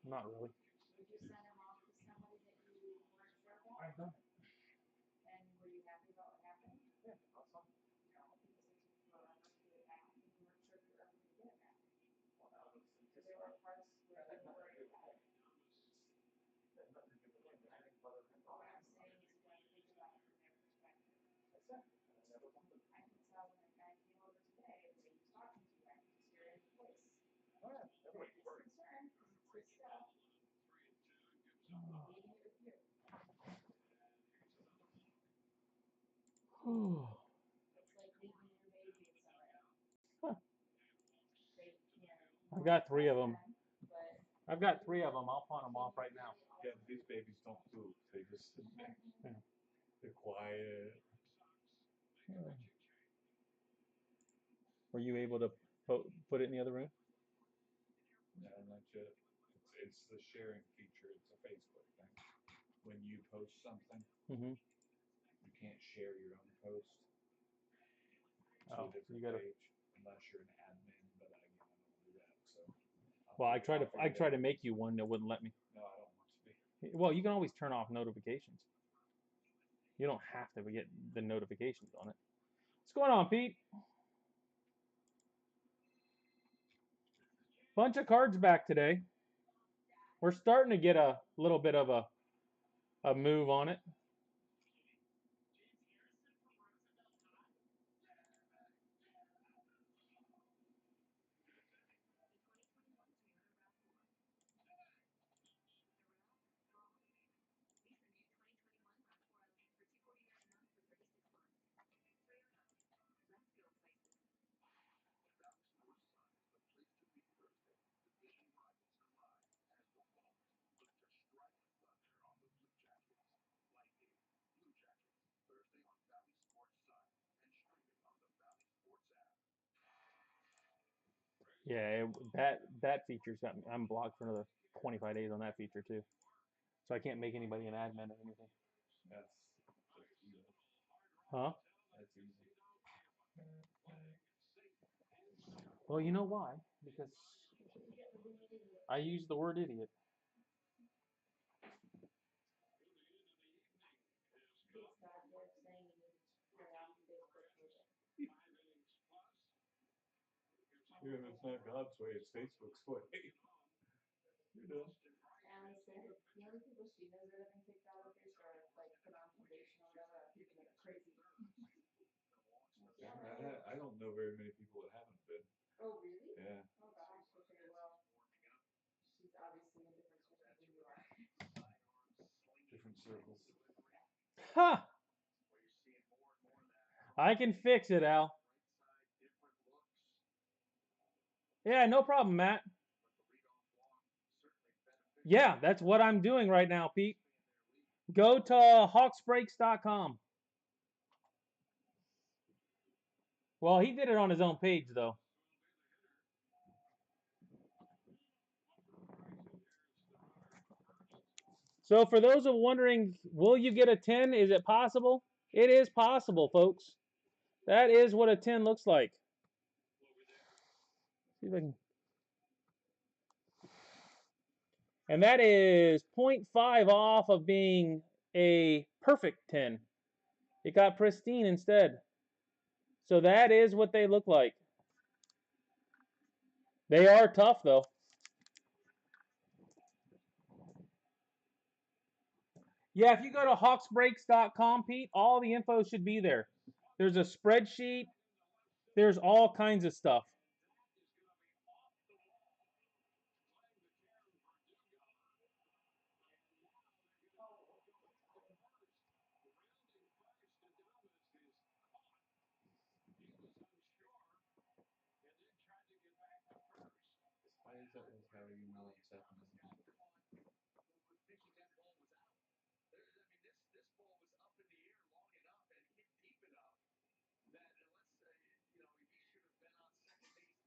Not really. Would you send him off to somebody that you weren't sure about? I've done it. And were you happy about what happened? Yeah, awesome. No, because it took forever to get it back, and you weren't sure if you were ever going to get it back. Well, that was Because there were parts where that you had were nothing to worried do with about him. it. That had nothing to do with him. I didn't bother him. All I'm saying is you got to think about it from their perspective. That's it. And I never bothered him. I can tell when a guy came over today, the way he was talking to you, I could just hear it in his voice. Oh, yeah. That Everybody he's works. concerned because it's his stuff. Leaving it with you. It's like leaving your baby at somewhere. They, I've got three of them. but I've got three of them. I'll pawn them off right now. Yeah, these babies don't poop. They just sit there. Yeah. They're quiet. Were you able to put it in the other room? No, not yet. It's the sharing feature. It's a Facebook thing. When you post something, Mm-hmm. you can't share your own post to Oh, a different you gotta. page unless you're an admin. But again, I don't do that. So Well, I I'll tried figure to that make you one that wouldn't let me. out. No, I don't want to be. Well, you can always turn off notifications. You don't have to get the notifications on it. What's going on, Pete? Bunch of cards back today. We're starting to get a little bit of a move on it. Yeah, that feature's got me. I'm blocked for another 25 days on that feature too, so I can't make anybody an admin or anything. That's easy. Huh? That's easy. Well, you know why? Because I use the word idiot. Pete's not here saying you need to turn off Facebook for it. Even if it's not God's way, it's Facebook's way. You know. Allie said the only people she knows that have been kicked out of this or like put on probation or whatever are people that are crazy. Yeah, I don't know very many people that haven't been. Oh, really? Yeah. Oh, gosh. Okay, well, she's obviously in different circles than you are. Different circles. Ha! I can fix it, Al. Yeah, no problem, Matt. Yeah, that's what I'm doing right now, Pete. Go to hawksbreaks.com. Well, he did it on his own page, though. So for those of wondering, will you get a 10? Is it possible? It is possible, folks. That is what a 10 looks like. See if I can. And that is 0.5 off of being a perfect 10. It got pristine instead. So that is what they look like. They are tough, though. Yeah, if you go to hawksbreaks.com, Pete, all the info should be there. There's a spreadsheet. There's all kinds of stuff. Why is that with Harry Miller second?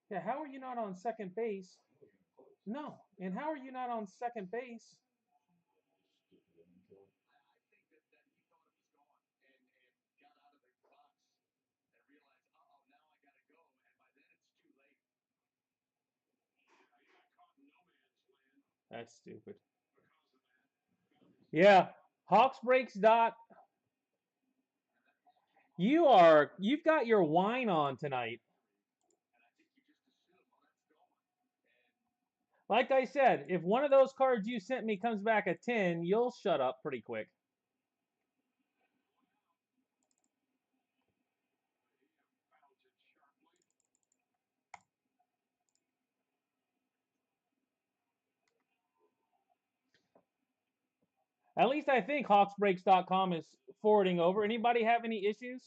Yeah, how are you not on second base? No. And how are you not on second base? That's stupid. Yeah, Hawksbreaks dot. You've got your wine on tonight. Like I said, if one of those cards you sent me comes back a 10, you'll shut up pretty quick. At least I think Hawksbreaks.com is forwarding over. Anybody have any issues?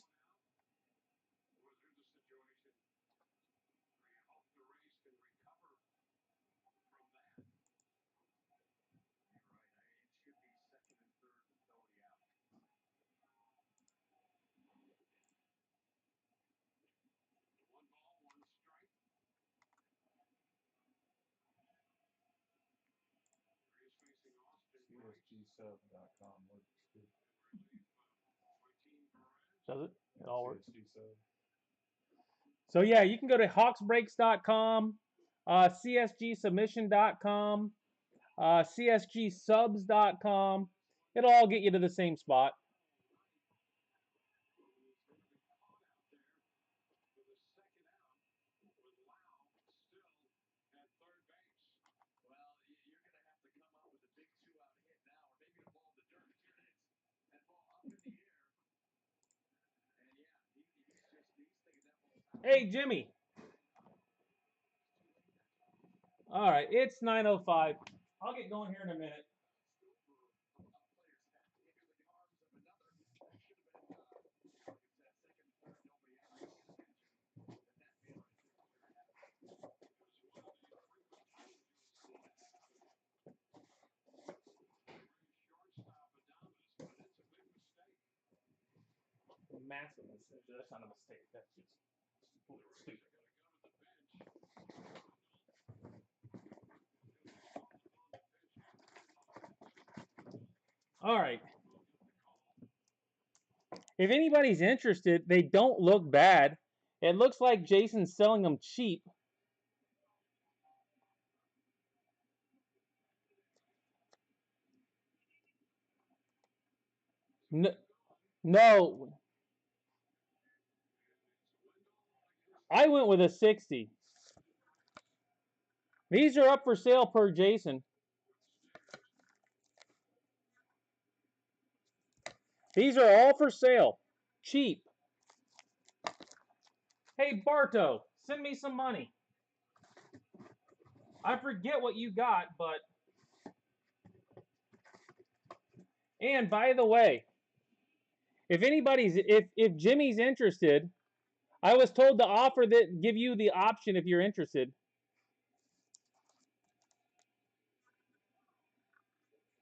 CSGsub.com works too. Does it? It all works. CSG sub. So yeah, you can go to hawksbreaks.com, csgsubmission.com, csgsubs.com. It'll all get you to the same spot. Hey, Jimmy. All right, it's 9:05. I'll get going here in a minute. Massive mistake. That's not a mistake. That's just stupid. All right. If anybody's interested, they don't look bad. It looks like Jason's selling them cheap. No, I went with a 60. These are up for sale per Jason. These are all for sale. Cheap. Hey, Barto, send me some money. I forget what you got, but... And by the way, if Jimmy's interested, I was told to offer that, give you the option if you're interested.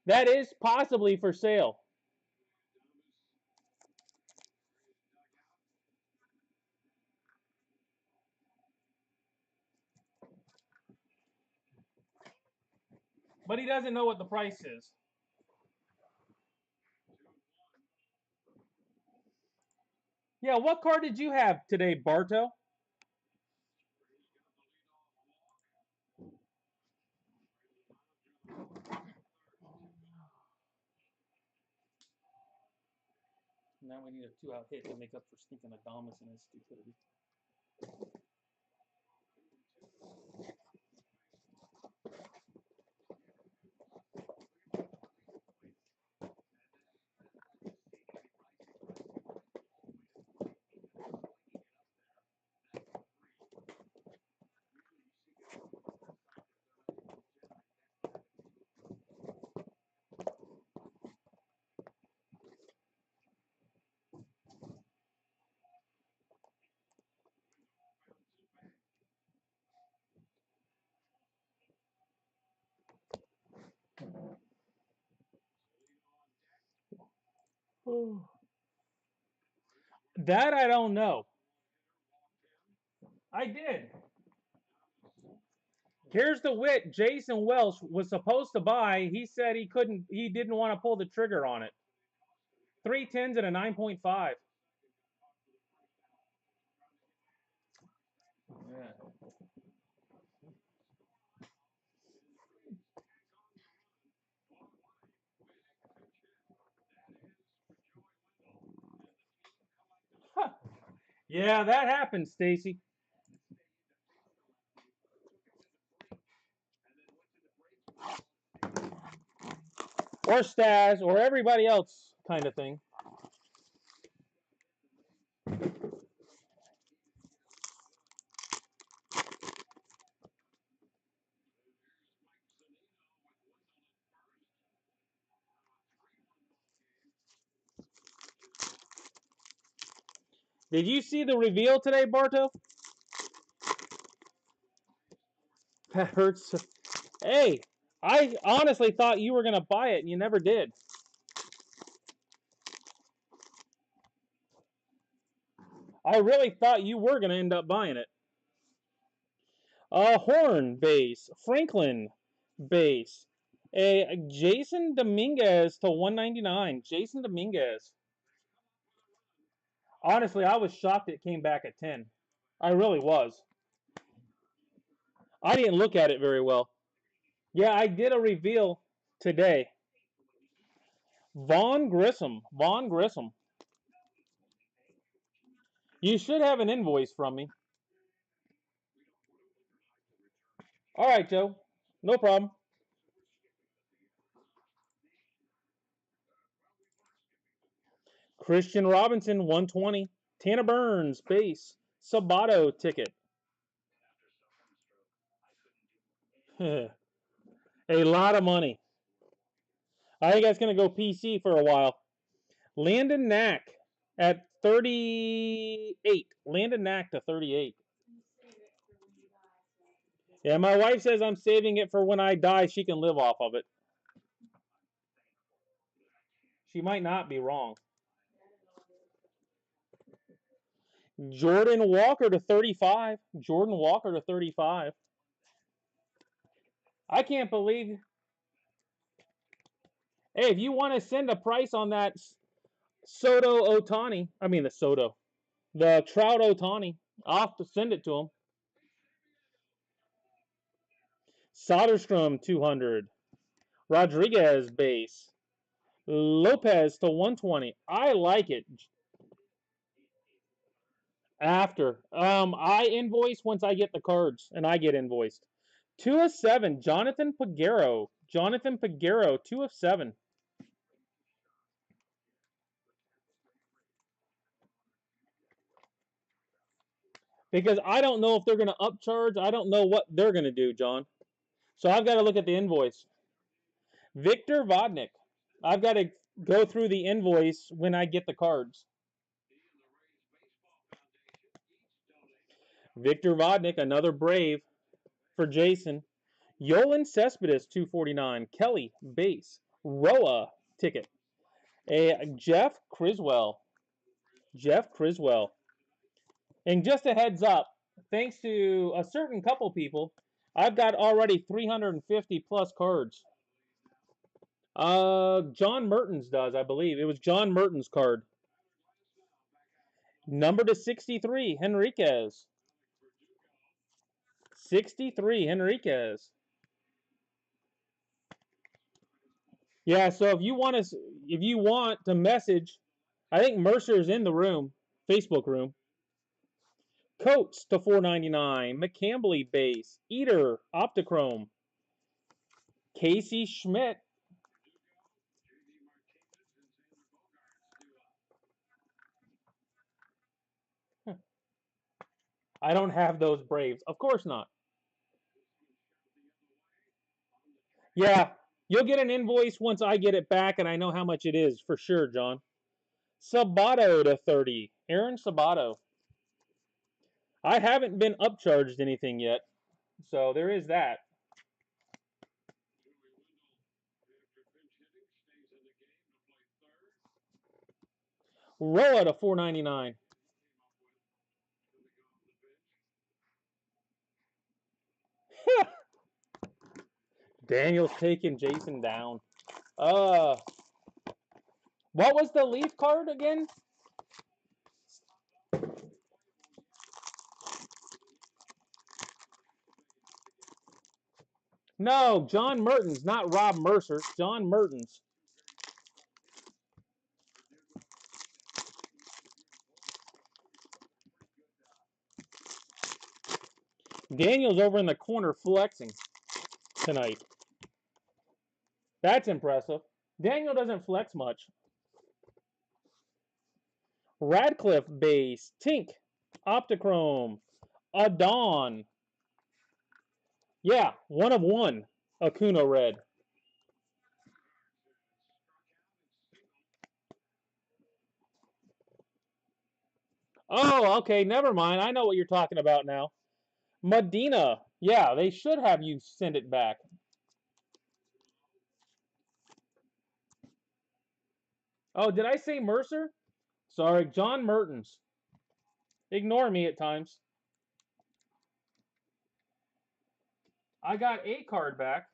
That is possibly for sale. But he doesn't know what the price is. Yeah, what card did you have today, Barto? Now we need a 2-out hit to make up for sneaking Adamas and his stupidity. That I don't know. I did. Here's the wit Jason Welsh was supposed to buy. He said he didn't want to pull the trigger on it. 3 10s and a 9.5. Yeah. Yeah, that happens, Stacy. Or Staz, or everybody else kind of thing. Did you see the reveal today, Barto? That hurts. Hey, I honestly thought you were going to buy it, and you never did. I really thought you were going to end up buying it. Horn base. Franklin base. A Jason Dominguez to 199. Jason Dominguez. Honestly, I was shocked it came back at 10. I really was. I didn't look at it very well. Yeah, I did a reveal today. Vaughn Grissom. Vaughn Grissom. You should have an invoice from me. All right, Joe. No problem. Christian Robinson, 120. Tanner Burns, base. Sabato ticket. A lot of money. I think that's going to go PC for a while. Landon Knack at 38. Landon Knack to 38. Yeah, my wife says I'm saving it for when I die. She can live off of it. She might not be wrong. Jordan Walker to 35. Jordan Walker to 35. I can't believe. Hey, if you want to send a price on that Soto Otani, I mean the Trout Otani, I'll have to send it to him. Soderstrom 200. Rodriguez base. Lopez to 120. I like it. After. I invoice once I get the cards, and I get invoiced. 2 of 7. Jonathan Peguero. Jonathan Peguero, 2 of 7. Because I don't know if they're going to upcharge. I don't know what they're going to do, John. So I've got to look at the invoice. Victor Vodnik. I've got to go through the invoice when I get the cards. Victor Vodnik, another Brave for Jason. Yolan Cespedes, 249. Kelly, base. Roa, ticket. Jeff Criswell. Jeff Criswell. And just a heads up, thanks to a certain couple people, I've got already 350 plus cards. John Mertens does, I believe. It was John Mertens' card. Number to 63, Henriquez. 63, Henriquez. Yeah, so if you want to message, I think Mercer's in the room, Facebook room. Coates to 499. McCambly base. Eater, Optichrome. Casey Schmidt. I don't have those Braves. Of course not. Yeah, you'll get an invoice once I get it back and I know how much it is for sure, John. Sabato to 30. Aaron Sabato. I haven't been upcharged anything yet, so there is that. Roa to 499. Daniel's taking Jason down. What was the Leaf card again? No, John Mertens, not Rob Mercer. John Mertens. Daniel's over in the corner flexing tonight. That's impressive. Daniel doesn't flex much. Radcliffe base. Tink. Optichrome. Adon. Yeah, 1 of 1. Acuna red. Oh, okay, never mind. I know what you're talking about now. Medina. Yeah, they should have you send it back. Oh, did I say Mercer? Sorry, John Mertens. Ignore me at times. I got a card back.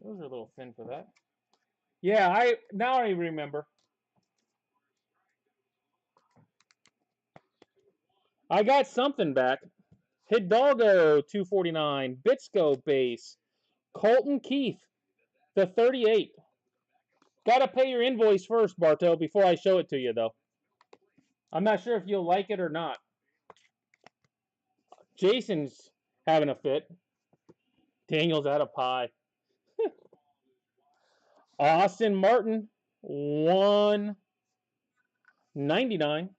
Those are a little thin for that. Yeah, now I remember. I got something back. Hidalgo 249, Bitsko base, Colton Keith, the 38. Gotta pay your invoice first, Barto, before I show it to you, though. I'm not sure if you'll like it or not. Jason's having a fit. Daniel's out of pie. Austin Martin, 199.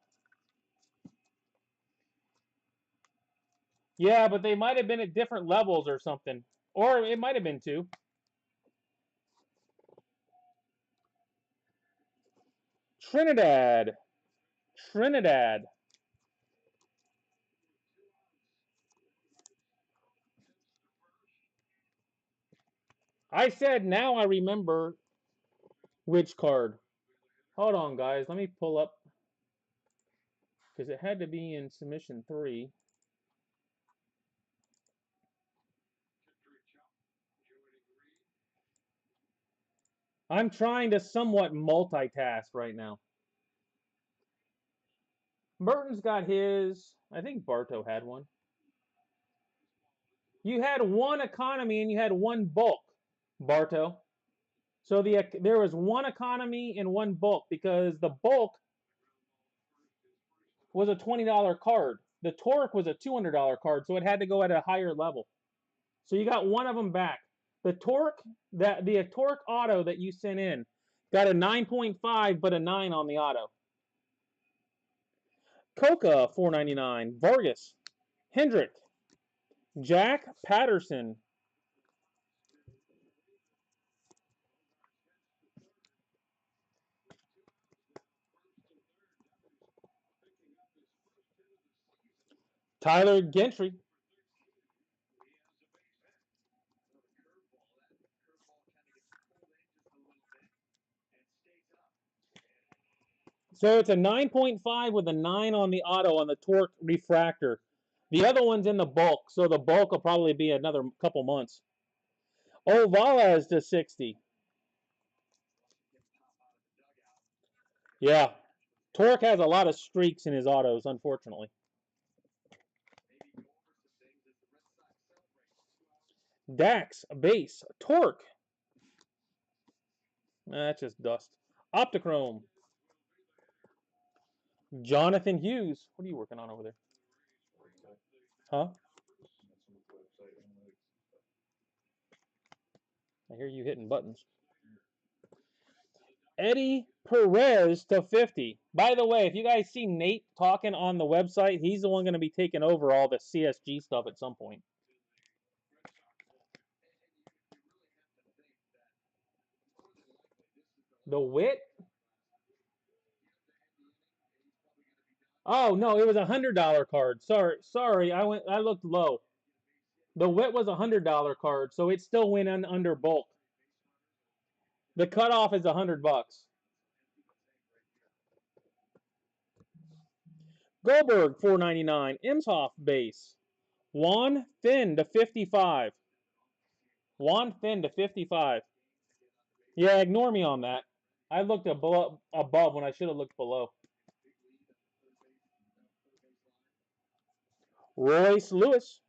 Yeah, but they might have been at different levels or something. Or it might have been 2. Trinidad. I said now I remember which card. Hold on, guys. Let me pull up. Because it had to be in submission 3. I'm trying to somewhat multitask right now. Merton's got his. I think Barto had one. You had 1 economy and you had 1 bulk, Barto. So there was 1 economy and 1 bulk because the bulk was a $20 card. The Torque was a $200 card, so it had to go at a higher level. So you got 1 of them back. The Torque auto that you sent in got a 9.5 but a 9 on the auto. Coca $4.99. Vargas, Hendrick, Jack Patterson. Tyler Gentry. So it's a 9.5 with a 9 on the auto on the Torque refractor. The other one's in the bulk, so the bulk will probably be another couple months. Ovala to 60. Yeah. Torque has a lot of streaks in his autos, unfortunately. Dax, base, Torque. That's just dust. Optichrome. Jonathan Hughes. What are you working on over there? Huh? I hear you hitting buttons. Eddie Perez to 50. By the way, if you guys see Nate talking on the website, he's the one going to be taking over all the CSG stuff at some point. The Wit? Oh no, it was a $100 card. Sorry, I looked low. The Wit was a $100 card, so it still went under bulk. The cutoff is $100. Goldberg $4.99. Imshoff base. Juan Thin to 55. Juan Thin to 55. Yeah, ignore me on that. I looked above when I should have looked below. Royce Lewis.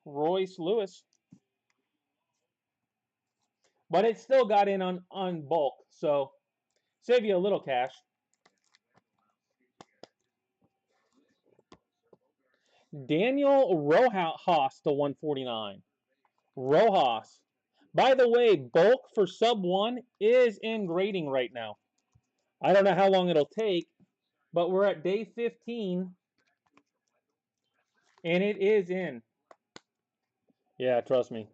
But it still got in on bulk, so save you a little cash. Daniel Rojas to 149. Rojas. By the way, bulk for sub 1 is in grading right now. I don't know how long it'll take, but we're at day 15, and it is in. Yeah, trust me.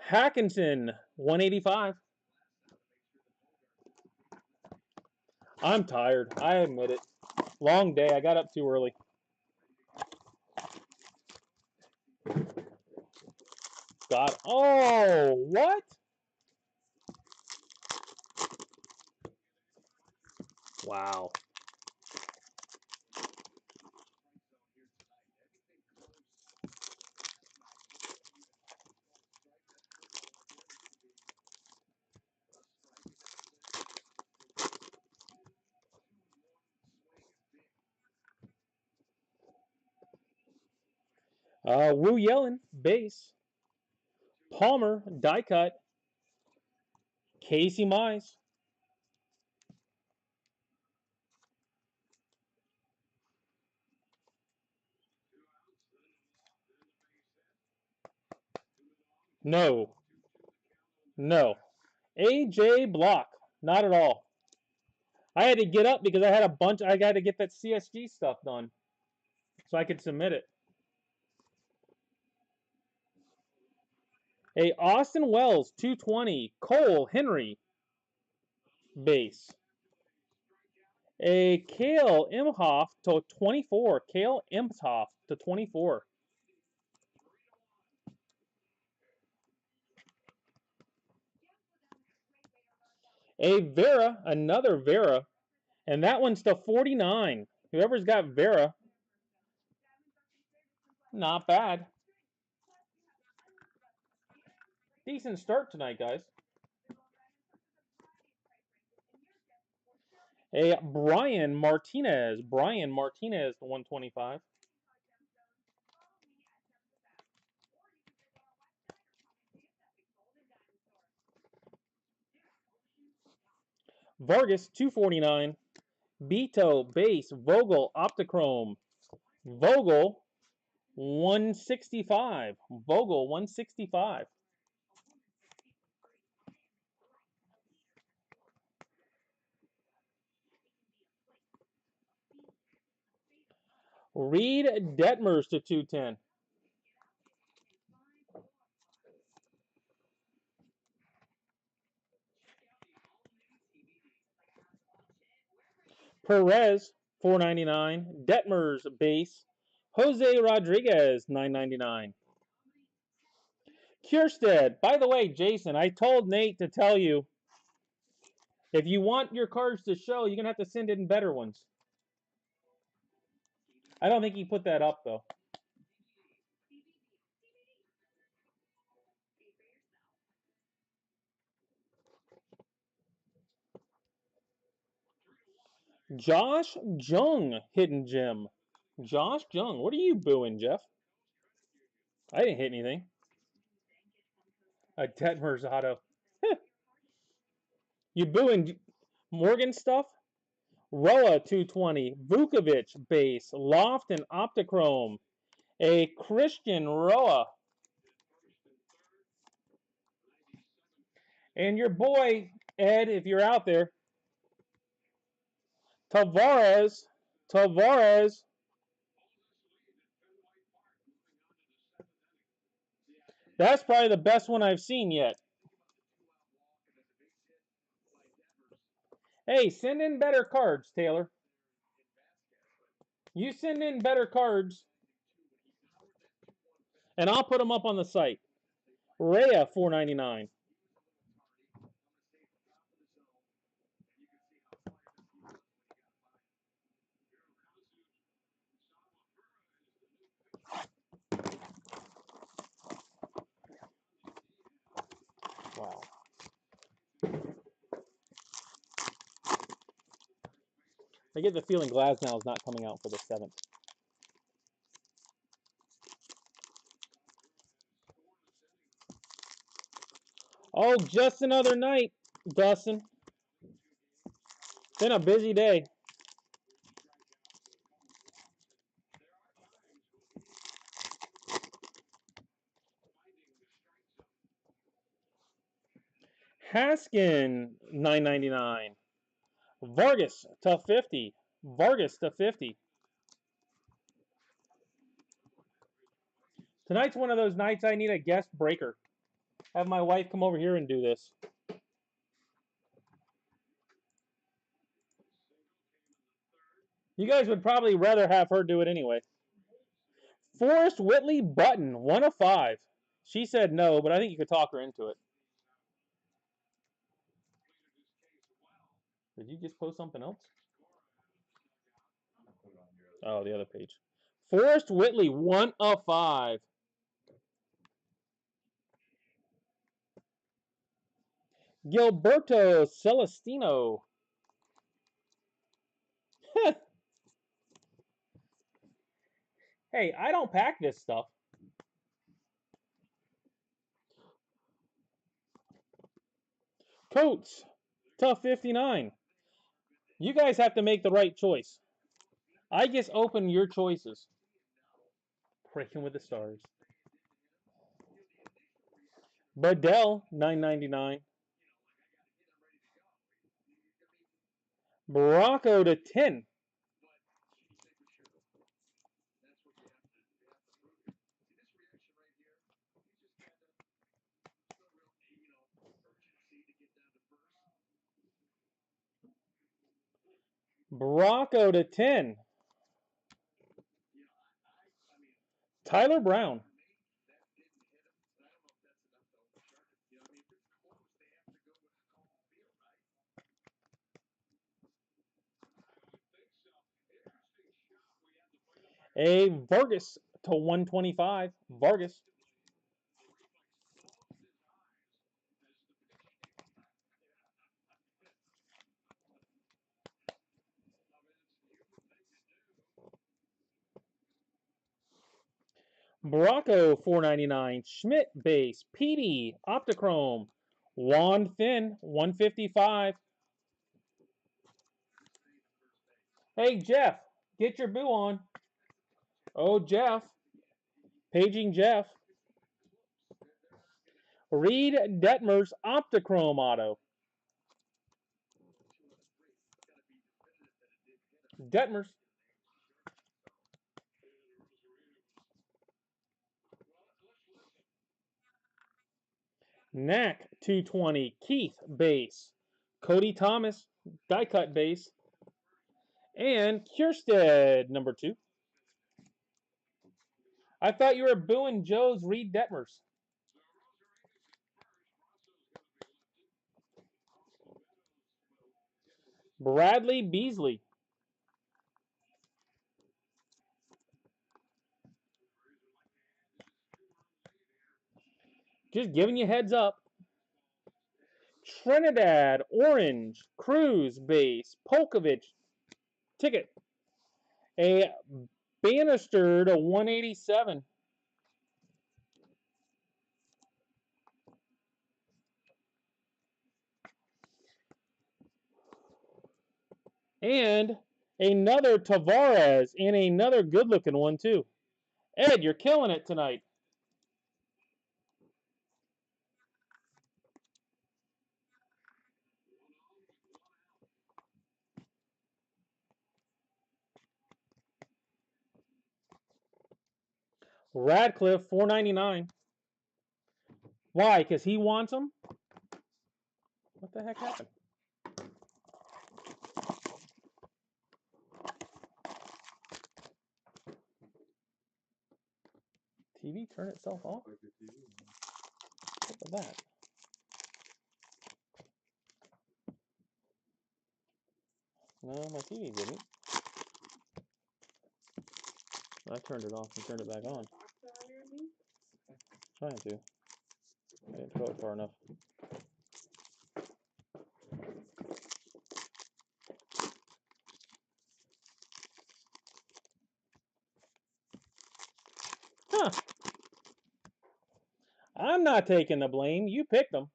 Hackinson, 185. I'm tired. I admit it. Long day. I got up too early. God. Oh, what? Wow. Wu Yellen, base. Palmer, die cut. Casey Mize. No. No. AJ Block. Not at all. I had to get up because I had a bunch. I got to get that CSG stuff done so I could submit it. A Austin Wells 220. Cole Henry base. A Kale Imhoff to 24. Kale Imhoff to 24. A Vera, another Vera, and that one's to 49. Whoever's got Vera, not bad. Decent start tonight, guys. A Brian Martinez to 125. Vargas 249. Beto base Vogel Optichrome. Vogel 165. Vogel 165. Reed Detmers to 210. Perez 499. Detmers base. Jose Rodriguez 999. Kierstead. By the way, Jason, I told Nate to tell you if you want your cards to show, you're going to have to send in better ones. I don't think he put that up, though. Josh Jung, hidden gem. Josh Jung. What are you booing, Jeff? I didn't hit anything. A Detmers auto. You booing Morgan stuff? Roa 220. Vukovic base. Loft and Optichrome. A Christian Roa. And your boy, Ed, if you're out there. Tavares. That's probably the best one I've seen yet. Hey, send in better cards, Taylor. You send in better cards, and I'll put them up on the site. Rhea, $4.99. Wow. I get the feeling Glasnow is not coming out for the 7th. Oh, just another night, Dustin. Been a busy day. Haskin, 9.99. Vargas to 50. Vargas to 50. Tonight's one of those nights I need a guest breaker. Have my wife come over here and do this. You guys would probably rather have her do it anyway. Forrest Whitley Button, 1 of 5. She said no, but I think you could talk her into it. Did you just post something else? Oh, the other page. Forrest Whitley, 1 of 5. Gilberto Celestino. Hey, I don't pack this stuff. Coates to 59. You guys have to make the right choice. I just open your choices. Breaking with the Stars. Bedell, 9.99. Morocco to 10. Morocco to 10. Tyler Brown. A Vargas to 125. Vargas. Morocco, 4.99. Schmidt base. Petey, Optichrome. Juan Thin, 155. Hey, Jeff, get your boo on. Oh, Jeff. Paging Jeff. Reed Detmers, Optichrome auto. Detmers. Knack, 220. Keith base. Cody Thomas, die cut base. And Kierstead, number 2. I thought you were booing Joe's Reed Detmers. Bradley Beasley. Just giving you heads up. Trinidad, Orange, Cruz base, Polkovich, ticket. A Bannister to 187. And another Tavares and another good-looking one, too. Ed, you're killing it tonight. Radcliffe, 4.99. Why? Because he wants them? What the heck happened? TV turn itself off? What was that? No, my TV didn't. I turned it off and turned it back on. Trying to. I didn't throw it far enough. Huh. I'm not taking the blame. You picked them.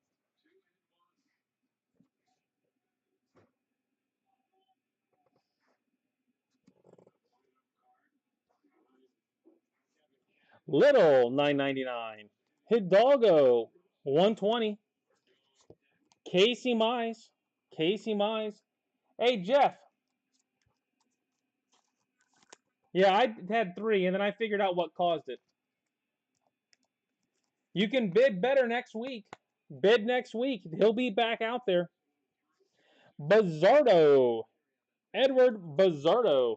Little, 9.99. Hidalgo, 120. Casey Mize. Casey Mize. Hey, Jeff. Yeah, I had 3, and then I figured out what caused it. You can bid better next week. Bid next week. He'll be back out there. Bizzardo. Edward Bizzardo.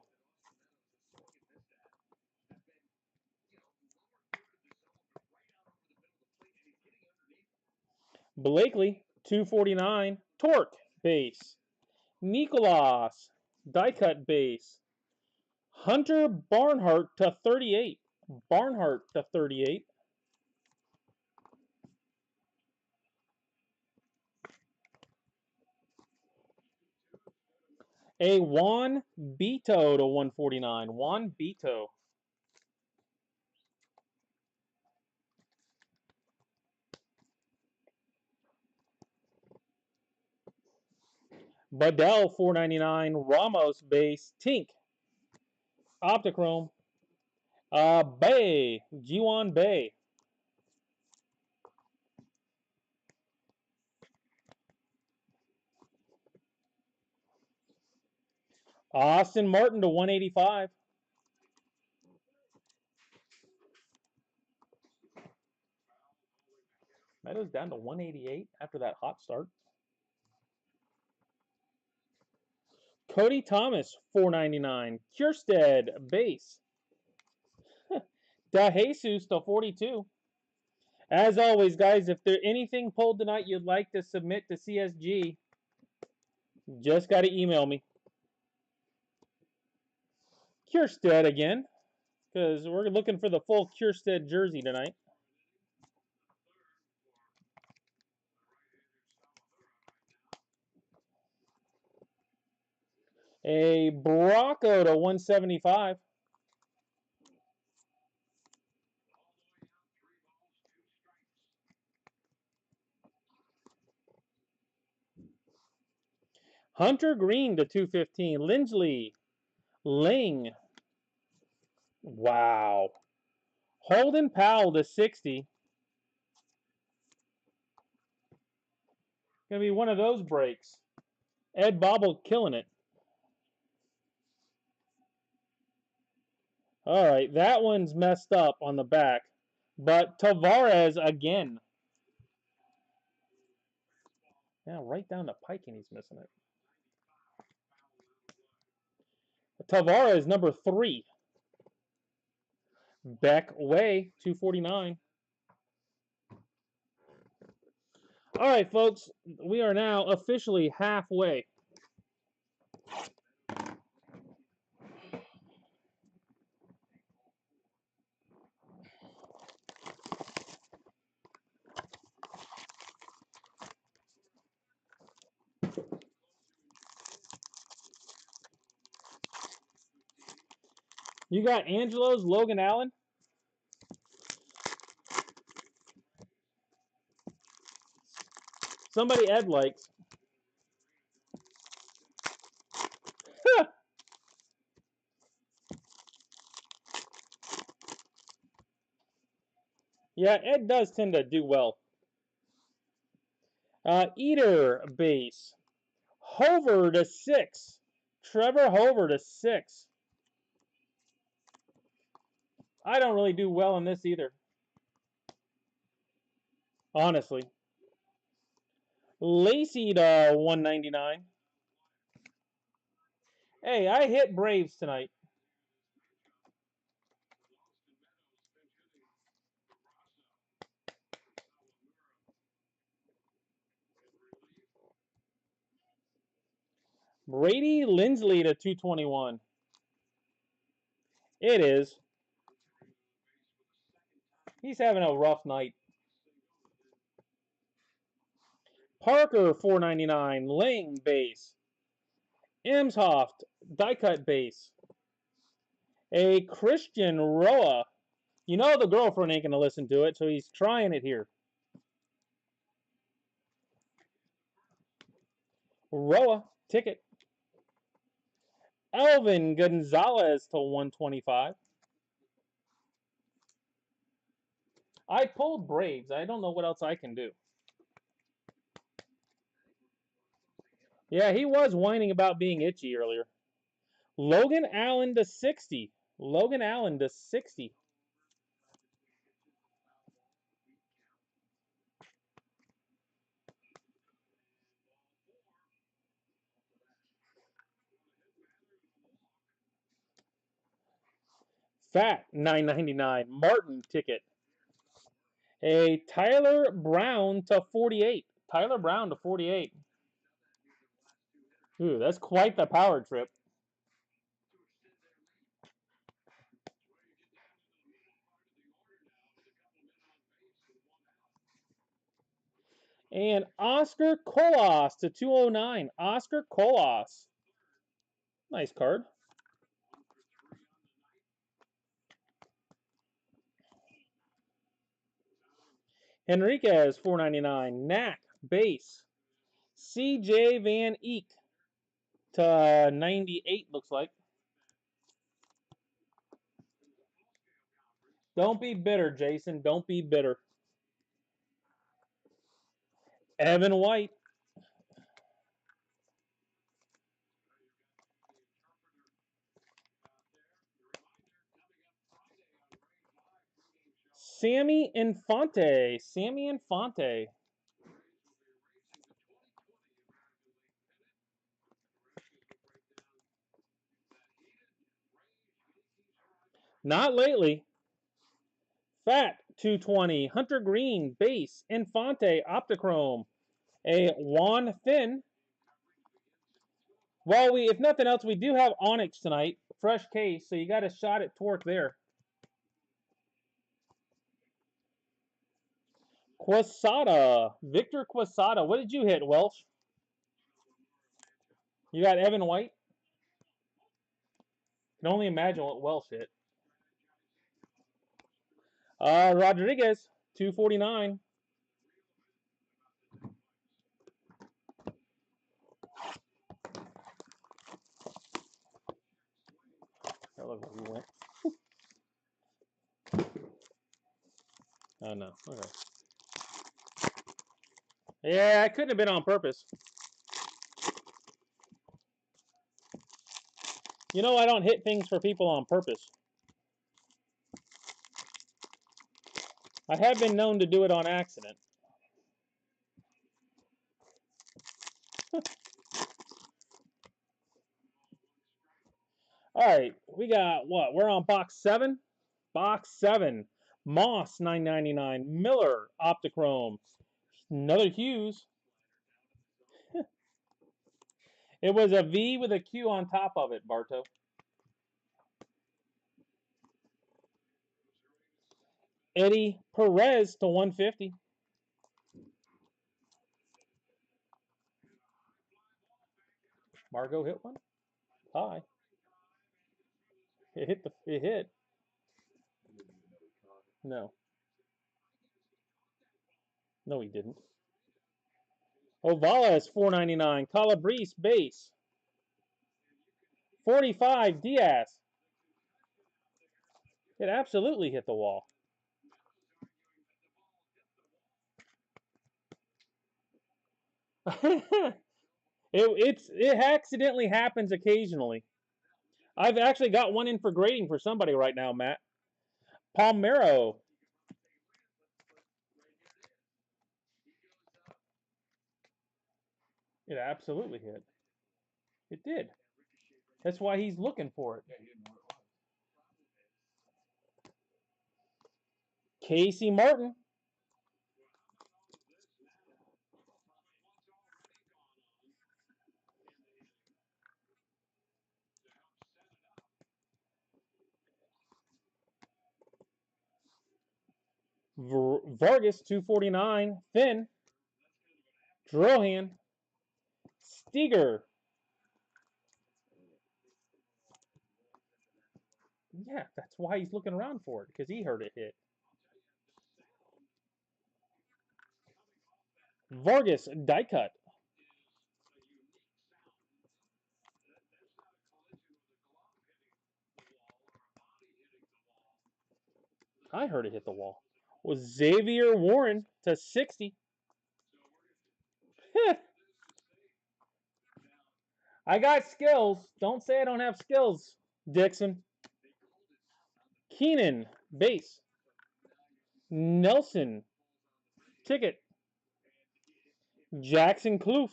Blakely, 249. Torque base. Nicolas, die cut base. Hunter Barnhart to 38. Barnhart to 38. A Juan Beto to 149. Juan Beto. Budell, 499. Ramos base. Tink. Optichrome. Bay. G1 Bay. Austin Martin to 185. Meadows down to 188 after that hot start. Cody Thomas, 499. Kjerstad, base. DeJesus to 42. As always, guys, if there's anything pulled tonight you'd like to submit to CSG, just got to email me. Kjerstad again, because we're looking for the full Kjerstad jersey tonight. A Bracco to 175. Hunter Green to 215. Lindsley. Ling. Wow. Holden Powell to 60. Gonna be one of those breaks. Ed Bobble killing it. All right, that one's messed up on the back. But Tavares again. Yeah, right down to Pike and he's missing it. Tavares, number 3. Beck Way, 249. All right, folks, we are now officially halfway. You got Angelo's Logan Allen. Somebody Ed likes. Yeah, Ed does tend to do well. Eater base. Hover to 6. Trevor Hover to 6. I don't really do well in this either. Honestly. Lacey to 199. Hey, I hit Braves tonight. Brady Lindsley to 221. It is. He's having a rough night. Parker, 499. Ling, base. Emshoft, die cut base. A Christian Roa. You know the girlfriend ain't going to listen to it, so he's trying it here. Roa, ticket. Elvin Gonzalez to 125. I pulled Braves. I don't know what else I can do. Yeah, he was whining about being itchy earlier. Logan Allen to 60. Logan Allen to 60. Fat, $9.99. Martin ticket. A Tyler Brown to 48. Tyler Brown to 48. Ooh, that's quite the power trip. And Oscar Colas to 209. Oscar Colas. Nice card. Henriquez, $4.99. Knack, base. C.J. Van Eek to 98, looks like. Don't be bitter, Jason. Don't be bitter. Evan White. Sammy Infante. Sammy Infante. Not lately. Fat, 220. Hunter Green, base. Infante, Optichrome. A Juan Finn. Well, if nothing else, we do have Onyx tonight. Fresh case, so you got a shot at Torque there. Quesada. Victor Quesada. What did you hit, Welsh? You got Evan White? Can only imagine what Welsh hit. Rodriguez, 249. That looked like he went. Oh, no. Okay. Yeah, I couldn't have been on purpose. You know, I don't hit things for people on purpose. I have been known to do it on accident. All right, we got what? We're on box 7? Box 7. Moss, $9.99. Miller, Optichrome. Another Hughes. It was a V with a Q on top of it, Barto. Eddie Perez to 150. Margot hit one? Hi. It hit it hit. No. No, he didn't. Ovala is $4.99. Calabrese base. 45 Diaz. It absolutely hit the wall. It accidentally happens occasionally. I've actually got one in for grading for somebody right now, Matt. Palmero. It absolutely hit. It did. That's why he's looking for it. Casey Martin. Vargas, 249. Finn. Drohan. Steger. Yeah, that's why he's looking around for it, because he heard it hit. Vargas, die cut. I heard it hit the wall. Was Xavier Warren to 60. I got skills. Don't say I don't have skills, Dixon. Keenan, base. Nelson, ticket. Jackson Kloof.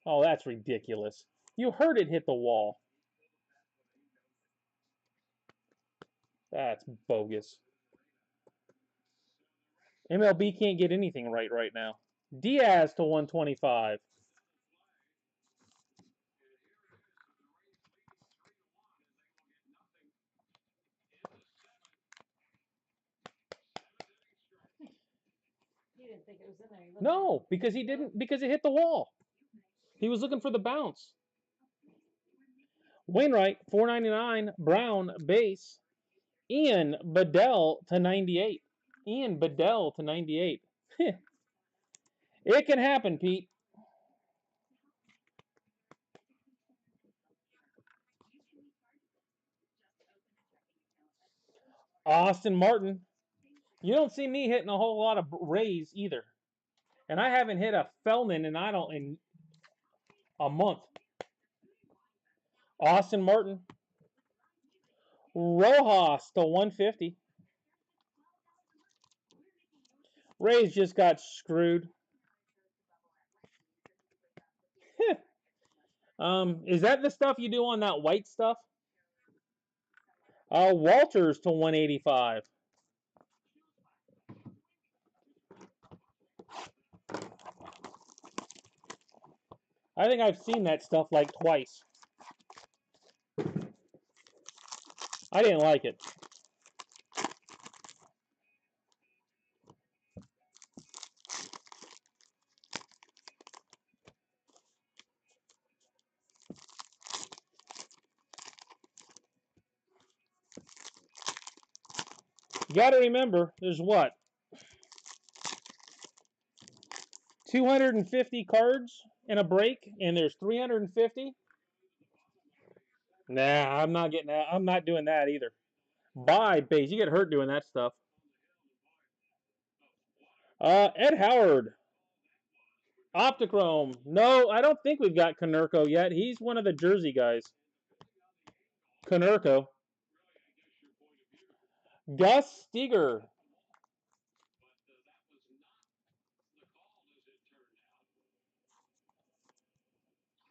Oh, that's ridiculous. You heard it hit the wall. That's bogus. MLB can't get anything right now. Diaz to 125. He didn't think it was in there. He looked No, because he didn't, because it hit the wall. He was looking for the bounce. Wainwright, 499. Brown, base. Ian Bedell to 98. Ian Bedell to 98. It can happen, Pete. Austin Martin. You don't see me hitting a whole lot of Rays either. And I haven't hit a Feldman in a month. Austin Martin. Rojas to 150. Rays just got screwed. Is that the stuff you do on that white stuff? Walters to 185. I think I've seen that stuff like twice. I didn't like it. You got to remember, there's what? 250 cards in a break, and there's 350? Nah, I'm not getting that. I'm not doing that either. Buy base. You get hurt doing that stuff. Ed Howard. Optichrome. No, I don't think we've got Konerko yet. He's one of the Jersey guys. Konerko. Gus Steger.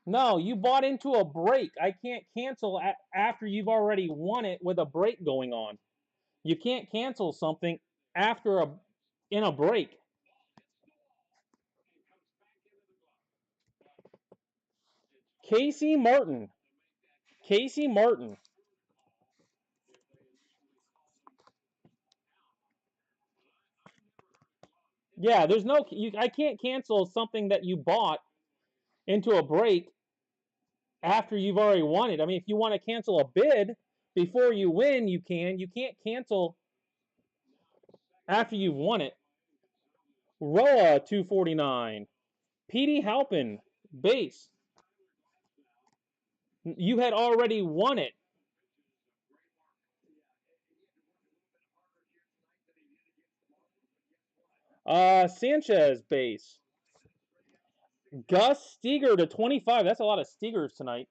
No, you bought into a break. I can't cancel after you've already won it with a break going on. You can't cancel something in a break. Casey Martin. Casey Martin. Yeah, there's no. I can't cancel something that you bought into a break after you've already won it. I mean, if you want to cancel a bid before you win, you can. You can't cancel after you've won it. Roa 249. Petey Halpin base. You had already won it. Sanchez base. Gus Steger to 25. That's a lot of Stegers tonight.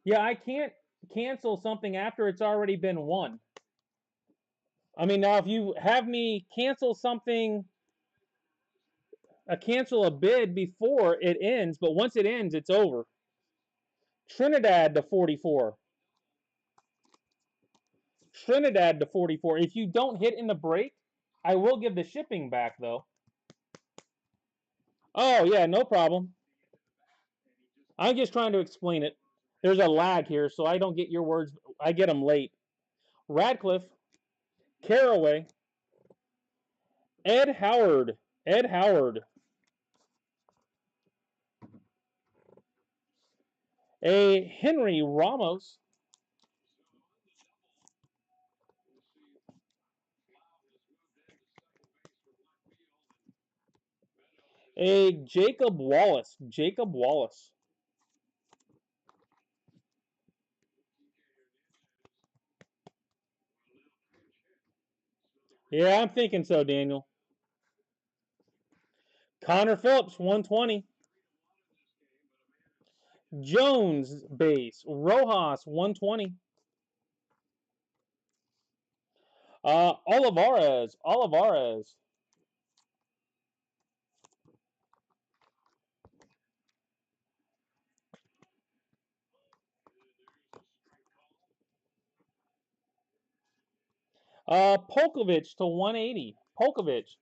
Yeah, I can't cancel something after it's already been won. I mean, now if you have me cancel something, cancel a bid before it ends, but once it ends, it's over. Trinidad to 44. Trinidad to 44. If you don't hit in the break, I will give the shipping back, though. Oh, yeah, no problem. I'm just trying to explain it. There's a lag here, so I don't get your words. I get them late. Radcliffe, Caraway, Ed Howard. Ed Howard. A Henry Ramos. A Jacob Wallace. Jacob Wallace. Yeah, I'm thinking so, Daniel. Connor Phillips, 120. Jones base. Rojas, 120. Olivares. Polkovich to 180. Polkovich.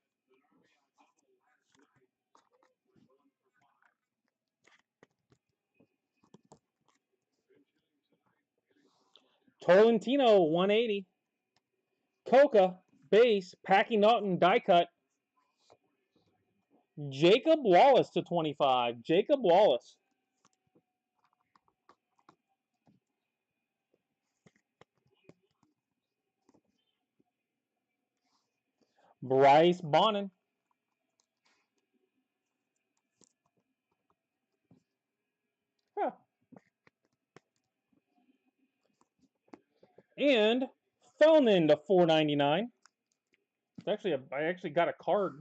Tolentino, 180. Coca, base. Packy Naughton, die cut. Jacob Wallace to 25. Jacob Wallace. Bryce Bonnin. Huh. And Felnin to 499. It's actually I actually got a card.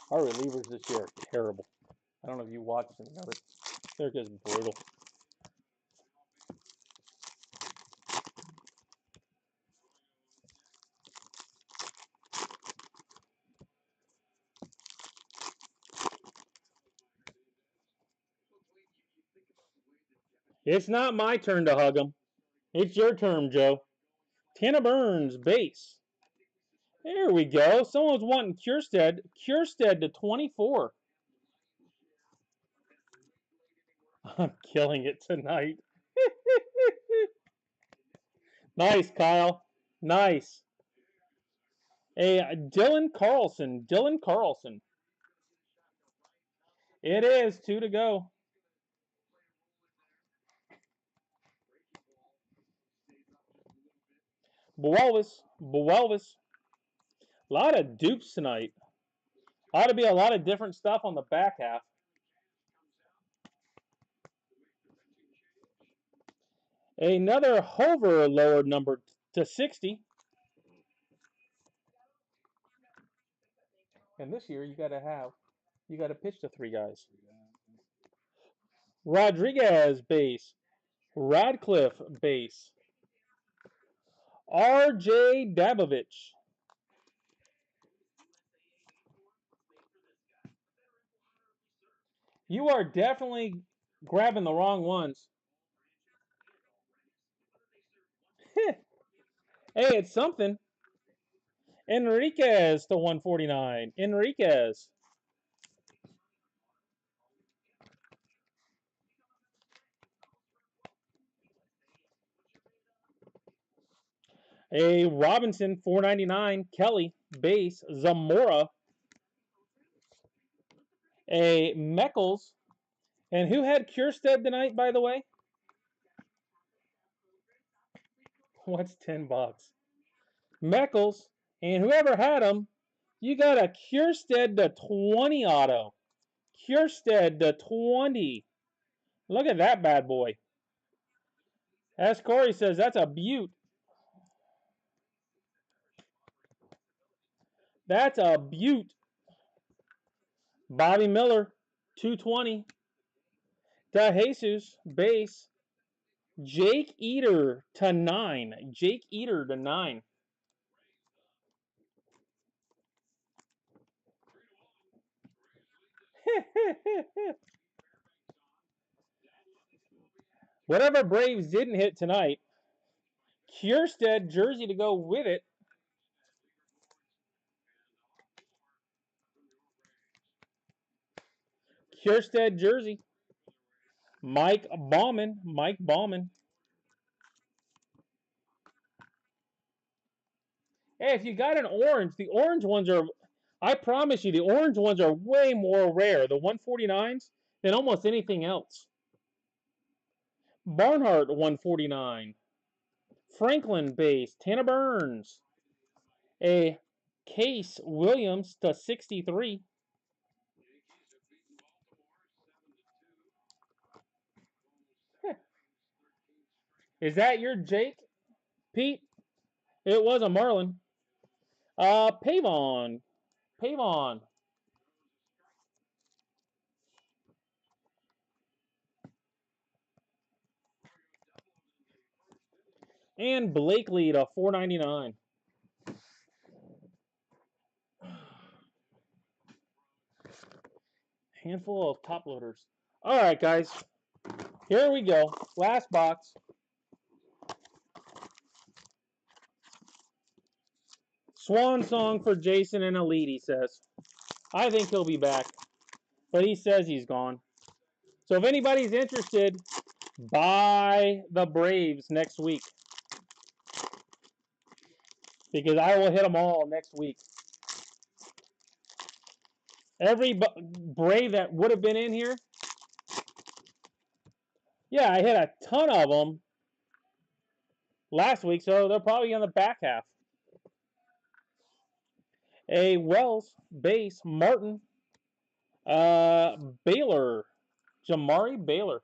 Our relievers this year are terrible. I don't know if you watched any of it. They're just brutal. It's not my turn to hug them. It's your turn, Joe. Tanner Burns, base. There we go. Someone's wanting Kierstead. Kierstead to 24. I'm killing it tonight. Nice, Kyle. Nice. Hey, Dylan Carlson. Dylan Carlson. It is 2 to go. Buelvis. A lot of dupes tonight. Ought to be a lot of different stuff on the back half. Another Hover lower number to 60. And this year you got to pitch to 3 guys. Rodriguez base. Radcliffe base. R.J. Dabovich. You are definitely grabbing the wrong ones. Hey, it's something. Enriquez to 149. Enriquez. A Robinson 499. Kelly base. Zamora. A Meckles. And who had Kierstead tonight, by the way? What's $10? Meckles. And whoever had him, you got a Kierstead to 20 auto. Kierstead to 20. Look at that bad boy. As Corey says, that's a beaut. That's a beaut. Bobby Miller, 220. DeJesus, base. Jake Eater to 9. Jake Eater to 9. Whatever Braves didn't hit tonight, Kierstead jersey to go with it. Kierstead jersey. Mike Bauman. Hey, if you got an orange, the orange ones are, I promise you, the orange ones are way more rare, the 149s, than almost anything else. Barnhart, 149. Franklin base. Tanner Burns. A Case Williams to 63. Is that your Jake, Pete? It was a Marlin. Pavon. Pavon. And Blakely to 499. Handful of top loaders. All right, guys. Here we go. Last box. Swan song for Jason and Elite, he says. I think he'll be back, but he says he's gone. So if anybody's interested, buy the Braves next week, because I will hit them all next week. Every Brave that would have been in here, yeah, I hit a ton of them last week, so they're probably on the back half. A Wells base, Martin, Baylor, Jamari Baylor.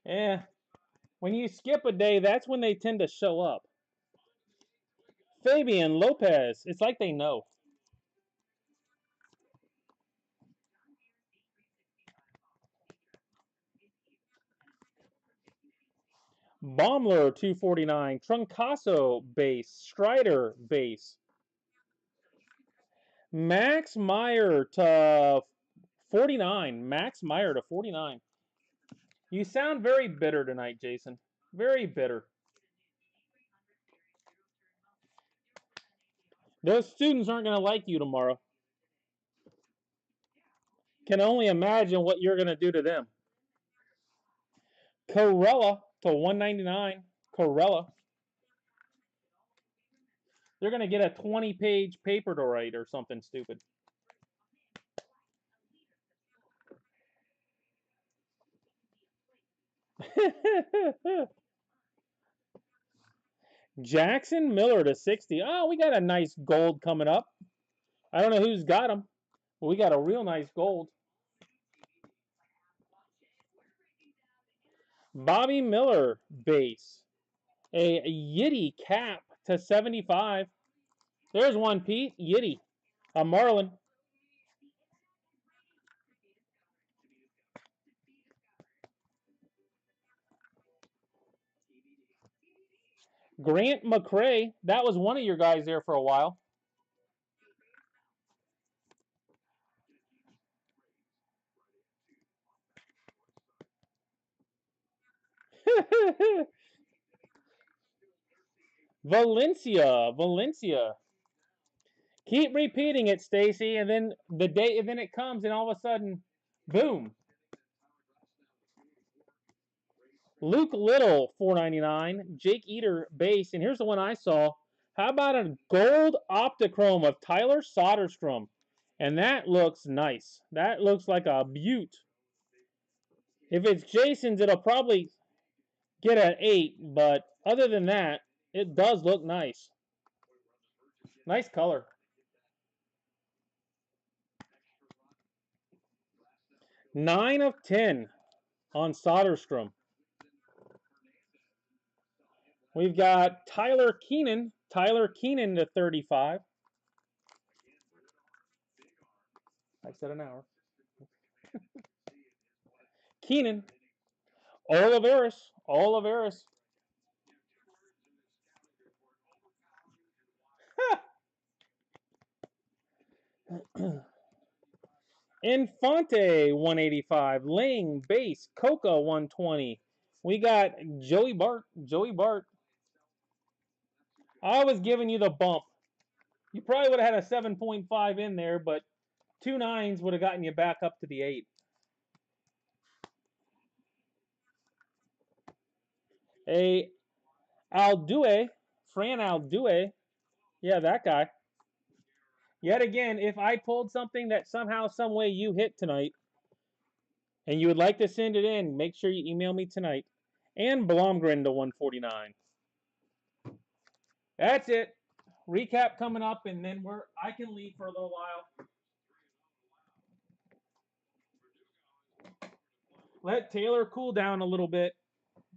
Yeah, when you skip a day, that's when they tend to show up. Fabian Lopez, it's like they know. Baumler 249, Truncaso base, Strider base. Max Meyer to 49. Max Meyer to 49. You sound very bitter tonight, Jason. Very bitter. Those students aren't going to like you tomorrow. Can only imagine what you're going to do to them. Corella to 199. Corella. They're going to get a 20-page paper to write or something stupid. Jackson Miller to 60. Oh, we got a nice gold coming up. I don't know who's got them, but we got a real nice gold. Bobby Miller base. A Yiddy cap to 75. There's one, Pete. Yiddy. A Marlin. Grant McCray. That was one of your guys there for a while. Valencia. Keep repeating it, Stacy, and then it comes, and all of a sudden, boom. Luke Little, 499. Jake Eater base, and here's the one I saw. How about a gold Optichrome of Tyler Soderstrom? And that looks nice. That looks like a beaut. If it's Jason's, it'll probably get an 8, but other than that, it does look nice. Nice color. Nine of 10 on Soderstrom. We've got Tyler Keenan. Tyler Keenan to 35. I said an hour. Keenan. Oliveris. Infante 185. Ling base. Coca 120. We got Joey Bart. I was giving you the bump. You probably would have had a 7.5 in there, but 2 9s would have gotten you back up to the 8. A Aldue, Fran Aldue. Yeah, that guy. Yet again, if I pulled something that somehow, some way you hit tonight, and you would like to send it in, make sure you email me tonight. And Blomgren to 149. That's it. Recap coming up, and then I can leave for a little while. Let Taylor cool down a little bit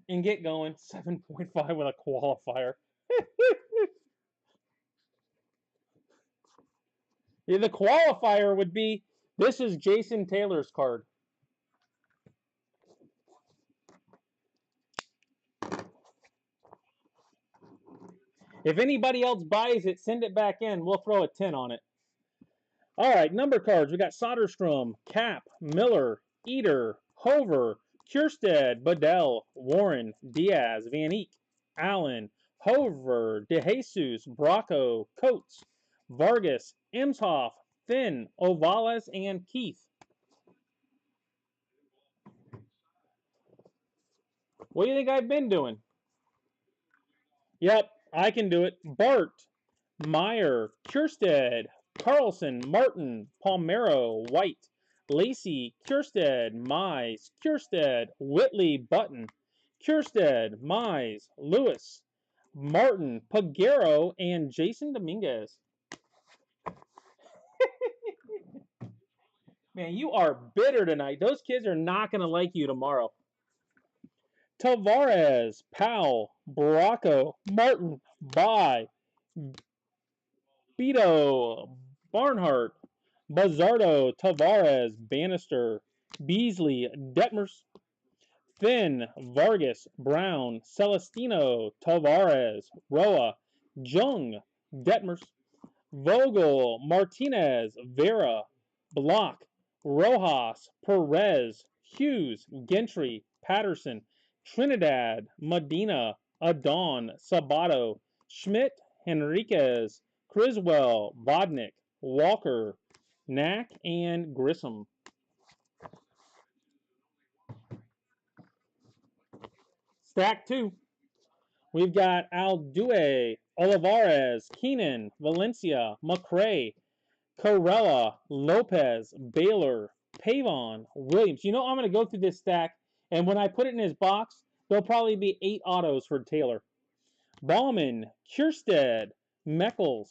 and get going. 7.5 with a qualifier. Yeah, the qualifier would be, this is Jason Taylor's card. If anybody else buys it, send it back in. We'll throw a 10 on it. All right, number cards. We got Soderstrom, Cap, Miller, Eater, Hover, Kjerstad, Bedell, Warren, Diaz, Van Eek, Allen, Hover, DeJesus, Bracco, Coates, Vargas, Imshoff, Finn, Ovales, and Keith. What do you think I've been doing? Yep, I can do it. Bart, Meyer, Kjerstad, Carlson, Martin, Palmero, White, Lacey, Kjerstad, Mize, Kjerstad, Whitley, Button, Kjerstad, Mize, Lewis, Martin, Pagero, and Jason Dominguez. Man, you are bitter tonight. Those kids are not going to like you tomorrow. Tavares, Powell, Bracco, Martin, Bai, Beto, Barnhart, Buzzardo, Tavares, Bannister, Beasley, Detmers, Finn, Vargas, Brown, Celestino, Tavares, Roa, Jung, Detmers, Vogel, Martinez, Vera, Block, Rojas, Perez, Hughes, Gentry, Patterson, Trinidad, Medina, Adon, Sabato, Schmidt, Henriquez, Criswell, Vodnik, Walker, Knack, and Grissom. Stack 2. We've got Aldue, Olivares, Keenan, Valencia, McRae, Corella, Lopez, Baylor, Pavon, Williams. You know, I'm going to go through this stack, and when I put it in his box, there'll probably be 8 autos for Taylor. Bauman, Kjerstad, Meckles,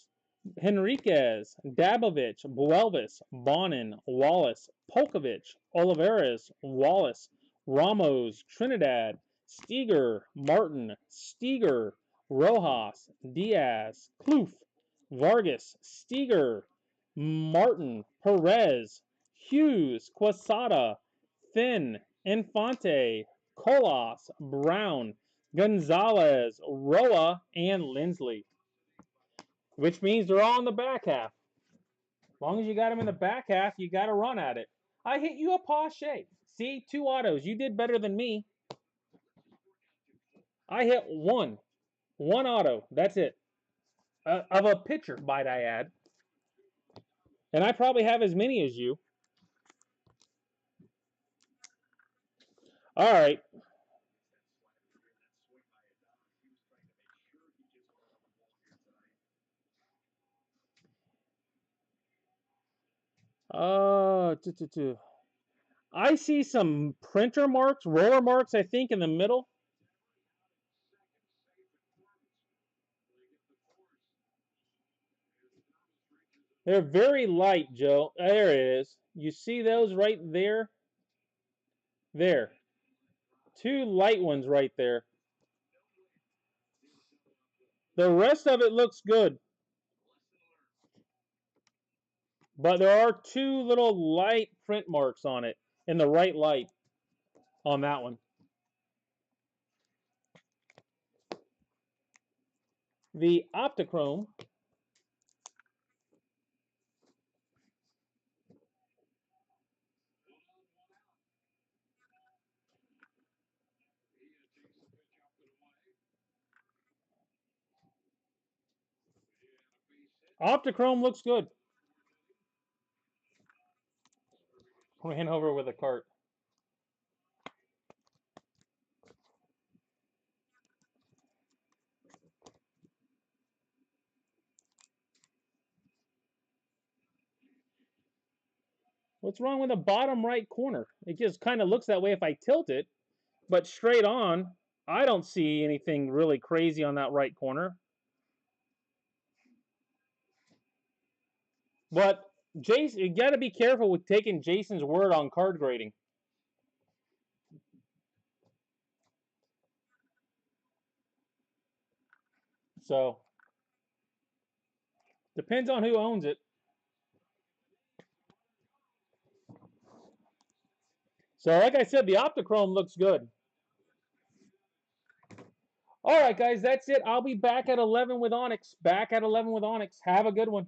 Henriquez, Dabovich, Buelvis, Bonin, Wallace, Polkovich, Olivares, Wallace, Ramos, Trinidad, Steger, Martin, Steger, Rojas, Diaz, Kloof, Vargas, Steger, Martin, Perez, Hughes, Quesada, Finn, Infante, Colas, Brown, Gonzalez, Roa, and Lindsley. Which means they're all in the back half. As long as you got them in the back half, you got to run at it. I hit you a Pache. See, 2 autos. You did better than me. I hit 1. 1 auto. That's it. Of a pitcher, might I add. And I probably have as many as you. All right. I see some printer marks, roller marks, I think, in the middle. They're very light, Joe. There it is. You see those right there? There. 2 light ones right there. The rest of it looks good. But there are 2 little light print marks on it in the right light on that one. The Optichrome looks good. Ran over with a cart. What's wrong with the bottom right corner? It just kind of looks that way if I tilt it, but straight on, I don't see anything really crazy on that right corner. But Jason, you got to be careful with taking Jason's word on card grading. So, depends on who owns it. So, like I said, the Optichrome looks good. All right, guys, that's it. I'll be back at 11 with Onyx. Back at 11 with Onyx. Have a good one.